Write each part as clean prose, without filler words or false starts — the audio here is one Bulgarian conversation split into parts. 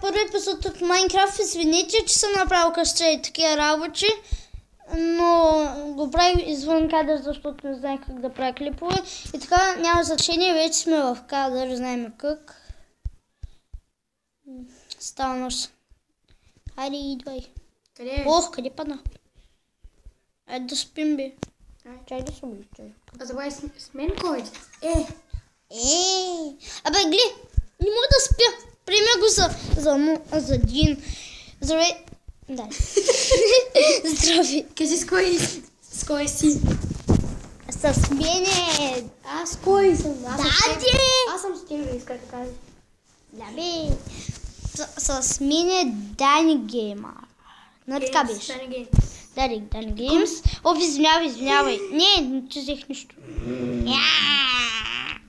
първи епизод от Майнкрафт, извините, че съм направил къща и такива работи, но го правих извън кадър, защото не знаех как да правя клипове. И така няма значение, вече сме в кадър, знаем как. Става нощ. Хайде, идвай. Къде е? Ох, къде падна? Айде да спим, бе. Чай да се обличай. А забай с мен кой? Абе, гледай, не мога да спя. Приема го за един. Здравей. Да. Здрави. Кажи с кой си? С мене. Аз кой съм? Дади! Аз съм с тебе, иска да кажа. Да, бе. С мене Дани Геймър. Нали така беше? Дани Геймс. Оф, извинявай. Не че взех нищо.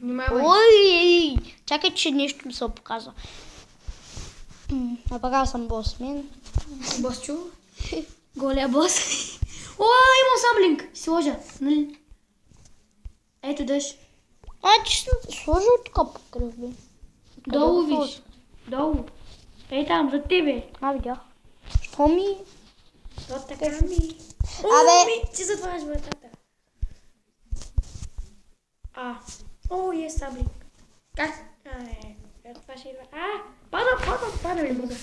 Внимавай. Ой, чакай, че нещо ми се показва. А пък аз съм бос, мен. Бос чу? Голия бос. О, имам саблинг. Си сложа. Нали? Ето дъжд. Че съм сложил така покрив, бе. Долу виж. Долу. Ей там, за тебе. Видях. Що ми? То така ми. Абе. Ти затваряш вратата. О, е саблинг. Как? Това ще идва. Пада ми мога.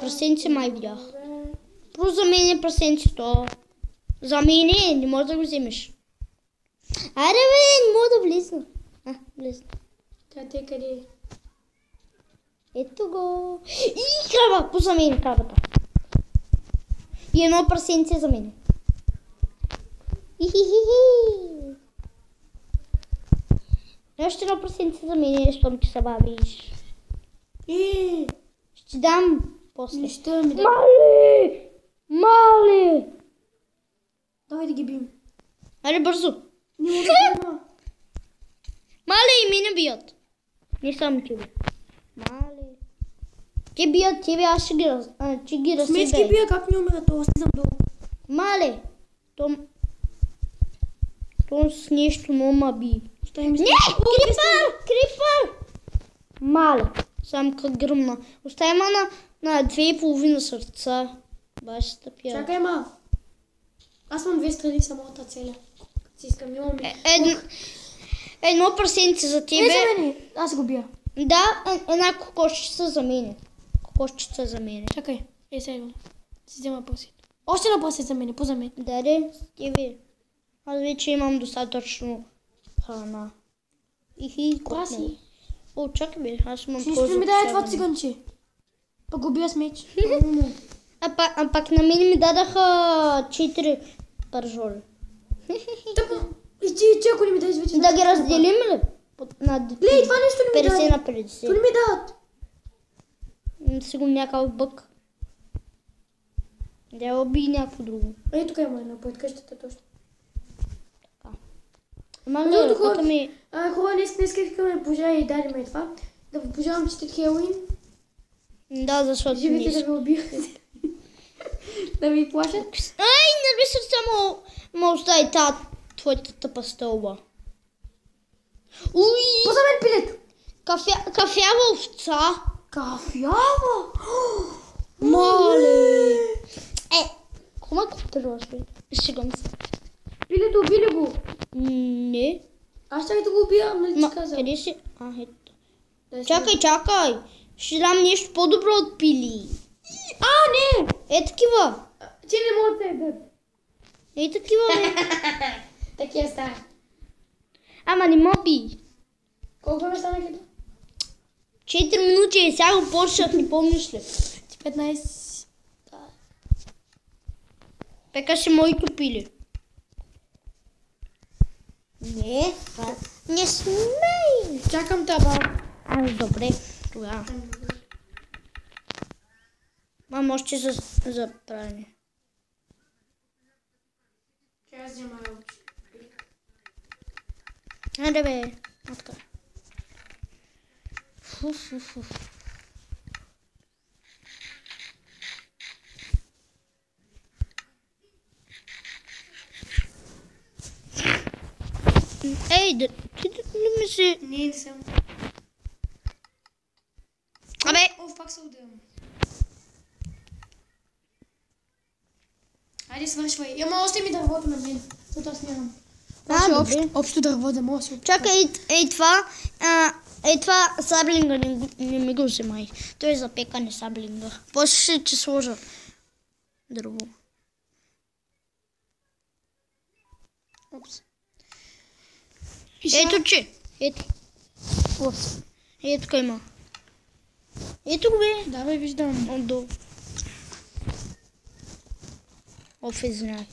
Прасенце май видях. Просто за мен е прасенцето. За мен не можеш да го вземеш. Аре бе, не мога да влизна. Влизна. Къде? Ето го. И краба, поза мен крабата. И едно прасенце за мен. Ихихихи. Още едно прасенце за мен, щом ти се бавиш. Ще ти дам после. Не ще ми да. Мали! Давай да ги бием. Аре бързо. Не мога да бием. Мале и мене бият. Не само тебе. Мале. Те бият тебе, аз ще ги разсебя. Смечки бия, как не умира, това слизам долу. Мале. То с нещо ма би. Оставим си. Не! Крипър! Мале. Сам как гръмна. Оставим на 2,5 сърца. Баш стъпя. Чакай, ма. Аз имам 2 страни самата целя. Си искам, имам. Едно прасенце за тебе. Не за мене. Аз го бия. Да, една кокошчица за мене. Чакай. Сега. Си взема прасет. Още едно прасет за мене, поза мен. Да, тебе. Аз вече имам достатъчно храна. Краси. О, чакай бе, аз имам Ще ми даде това циганче. Пък го бия с меч. А пак на мен ми дадаха 4 пържоли. И ти, ако не ми дадеш вече. Да ги разделим ли? Лей, това нещо не ми 50 даде. на 50. Това не ми дадат. Сигурно някакъв бък. Да уби някакво друго. Ей, тук има една под къщата точно. Ама ръката ми... Хубаво, днес искаме пожа и дадем това. Да ви пожелавам честит Хелоуин. Да, защото Живите да ви убият. Да ви плашат. Ай, не би се само ма остави твоята тъпа стълба. Уй! Поза мен пилето. Кафява овца. Кафява? Мале! Кома купираш, бе? Шегам се. Пилето, убили го. Не. Аз ще да го убия, нали ти казах? Къде си? Ето. Чакай. Ще дам нещо по-добро от пили. Не! Такива. Ти не мога да ядат. Такива, бе. Такива става. Ама не моби. Колко време стана като? 4 минути и сега го почнах, не помниш ли? 15. Пека ще моето пили. Не смей. Чакам таба. Добре, тогава. Мам, още за правене. Ще аз взема работи. Айде бе, матка. Ей, ти не ми си... Не съм. Абе! О, пак се ударям. Айде свършвай. Има още ми дървото на мен. Зато аз нямам. Добре. Общо дърво да може да се Чакай, това саблинга не ми го вземай. Той е за пекане саблинга. После ще сложа дърво. Опс. Ето че. Ето. Опс. Ето тук има. Ето го бе. Да, бе, виждам. Отдолу. Оф, извиняй.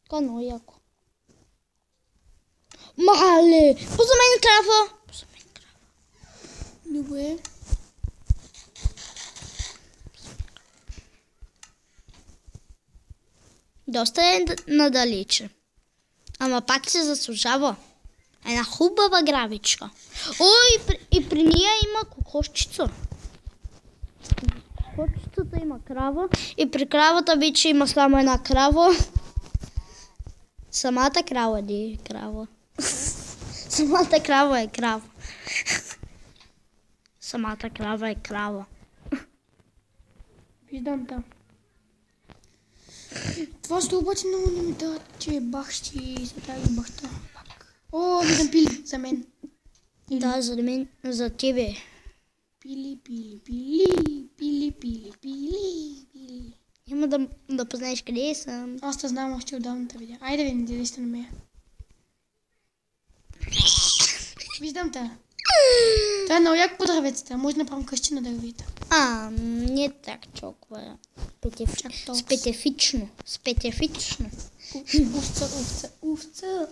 Така много яко. Мале! Поза мен крава! Добре. Доста е надалече. Ама пак се заслужава. Една хубава гравичка. Ой, и при нея има кокошчица. Кокошчицата има крава. И при кравата вече има само една крава. Самата крава не е крава. Самата крава е крава. Самата крава е крава. Виждам там. Това ще обаче много не ми дава, че бахщи за тази бахта. О, виждам пили за мен. Да, за мен, за тебе. Пили. Няма да познаеш къде съм. Аз те знам още отдавна те видя. Айде ви, не сте на мен. Виждам те. Това е много як по дървецата. Може да направим къщи на дървета. Не так толкова. Специфично. Специфично. Овца.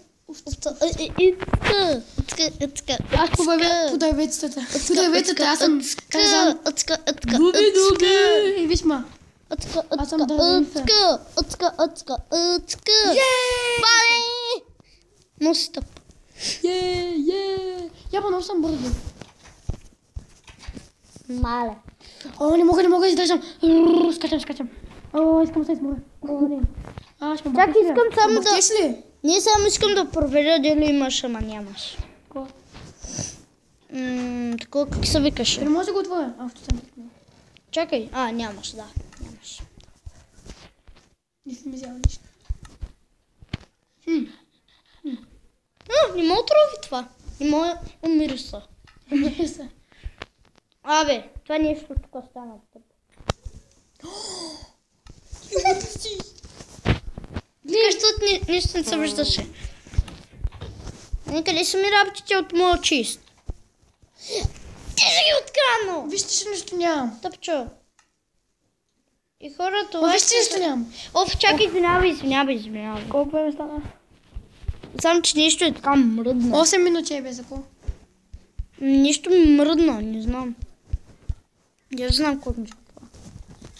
Аз по дървецата. По дървецата аз съм Тарзан. Дуби. Виж ма. Аз съм дървеница. Пали! Но стъп. Я много съм бързо. Мале. О, не мога да издържам. Скачам. О, искам да се изморя. О, не. Чакай, искам само да... Бахтеш ли? Не, само искам да проверя дали имаш, ама нямаш. Какво? Такова, как се викаше? Не може да го отворя. Автосъм. Чакай. Нямаш, да. Нямаш. Не си ми взял нищо. Не мога отрови това. Не мога умириса. Абе, това нещо тук стана. Гледаш, тут нещо не се виждаше. Къде са ми работите от моя чист? Ти си ги откраднал! Вижте, че нищо нямам. Тъпчо. И хората... Вижте, че нищо нямам. Оф, чакай, извинявай. Колко време стана? Знам, че нещо е така мръдно. 8 минути е без ако. Нещо ми мръдна, не знам. Я знам колко нещо това.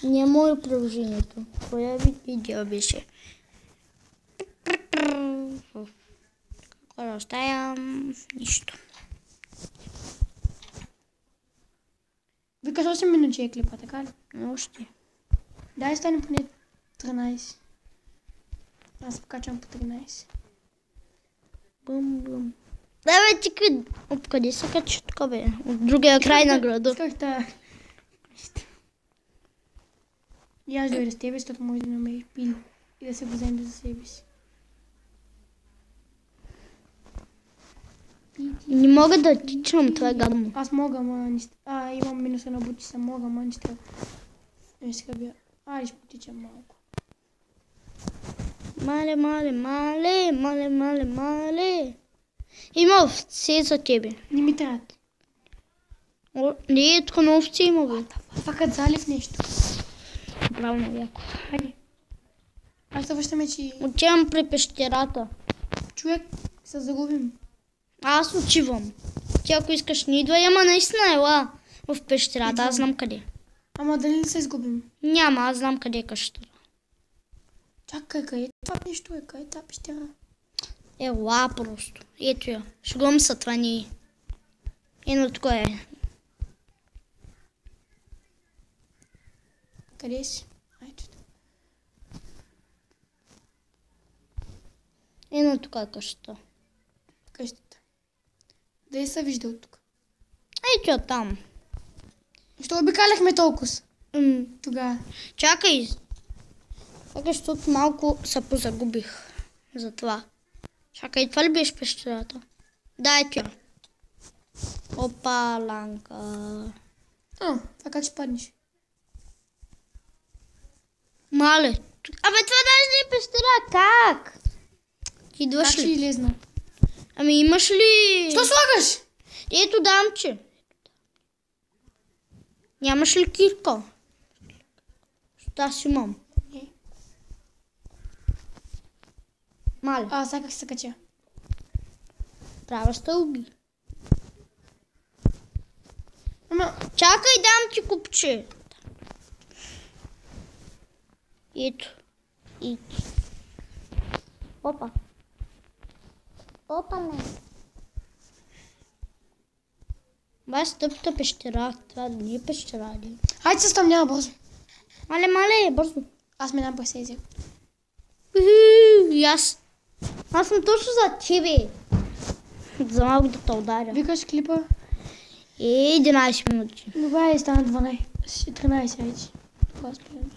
Не е мое приложението. Коя видео беше? Какво да оставям? Нищо. Викаш 8 минути е клипа, така ли? Още. Дай стане поне 13. Аз покачвам по 13. Бум. Да, бе, ти откъде се качи тук, бе? От другия край на града. Исках да... И аз дойда с тебе, защото може да намериш пили и да се го вземе за себе си. Не мога да тичам, това е гадно. Аз мога, ама... имам минус на бути, съм мога, ама не ще... Не ще бия. Ще потичам малко. Мале. Има овце за тебе. Не ми трябва. Не, тук на овце има, бе. Това като залив нещо. Правилно, яко. Хайде. Аз се връщаме, че... Отивам при пещерата. Човек, се загубим. Аз отивам. Ти ако искаш не идвай, ама наистина ела в пещерата. Аз знам къде. Ама дали не се изгубим? Няма, аз знам къде е къщата. Чакай, къде това нещо е? Къде е тази пещера? Ела просто. Ето я. Шугам са, това не е. Ено тук е. Къде си? Айде. Ено тук е къщата. Къщата. Дали се вижда от тук? Ето там. Що обикаляхме толкова тогава? Чакай, защото малко се позагубих. Затова. Чакай, това ли беше пещерата? Да, ето я. Опа, ланка. Така че паднеш. Мале. Абе, това даже не е пещера. Как? Ти идваш Как ще ли? излезна? Ами имаш ли... Що слагаш? Ето дамче. Нямаш ли кирка? Що аз имам? Не. Мале, Сега как се кача? трябва стълби. Ама, Чакай, дам ти купче. Ето. Ето. Опа. Опа, не. Бай, стъпта пещера. Това не е пещера ли? хайде се там, няма бързо. Мале, бързо. Аз минам по сезия. И аз съм точно за тебе. За малко да те ударя. Викаш клипа? 11 минути. Добре, стана 12. 13 вече. Това спирам.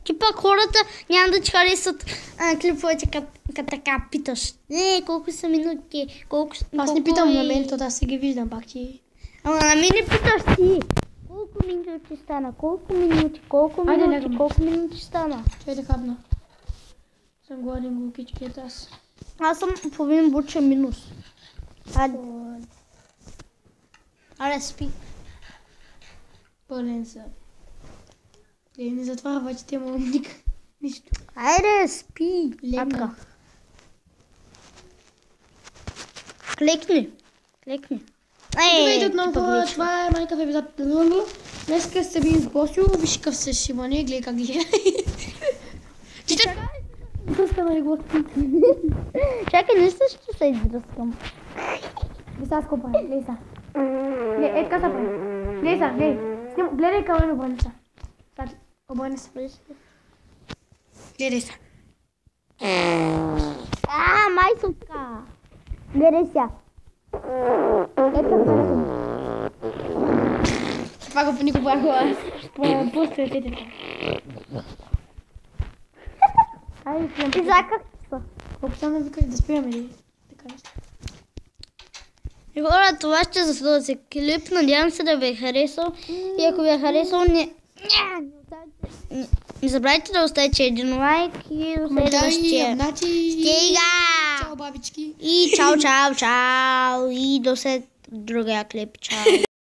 Ти пак хората няма да ти харесат клиповете, като така питаш. Колко са минути, Аз не питам на мен, то аз се ги виждам пак ти. Ама на мен не питаш ти. Колко минути стана? Колко Айде, лягаме. минути стана? Чай да хапна. Съм гладен голкичкият аз. Аз съм половин буча минус. Аре, спи. Пълен съм. Гледай, не затваря, че те му умник. Нищо. Айде, спи. Лепна. Клекни. Здравейте отново хора, това е Майнкрафт епизод. Днеска се бим с Босио, виж какъв се шибане, гледай как ги Ти чакай! Дръска на его. Чакай, не ще се издръскам. Гледай сега скопа, гледай сега. Гледай, така са прави. Гледай сега, гледай. Гледай към мен, обърни се. Обърни се. Гледай сега. Майсовка. Гледай сега. Това го никога бях по-стратетите. Айде, И заках са. колко само викаш да спираме ли? Така нещо. И хора, това ще за този клип. Надявам се да ви е харесал. И ако ви е харесал, не забравяйте да оставите един лайк и до следващия. Стига! Чао, бабички! И чао! И до след другия клип. Чао!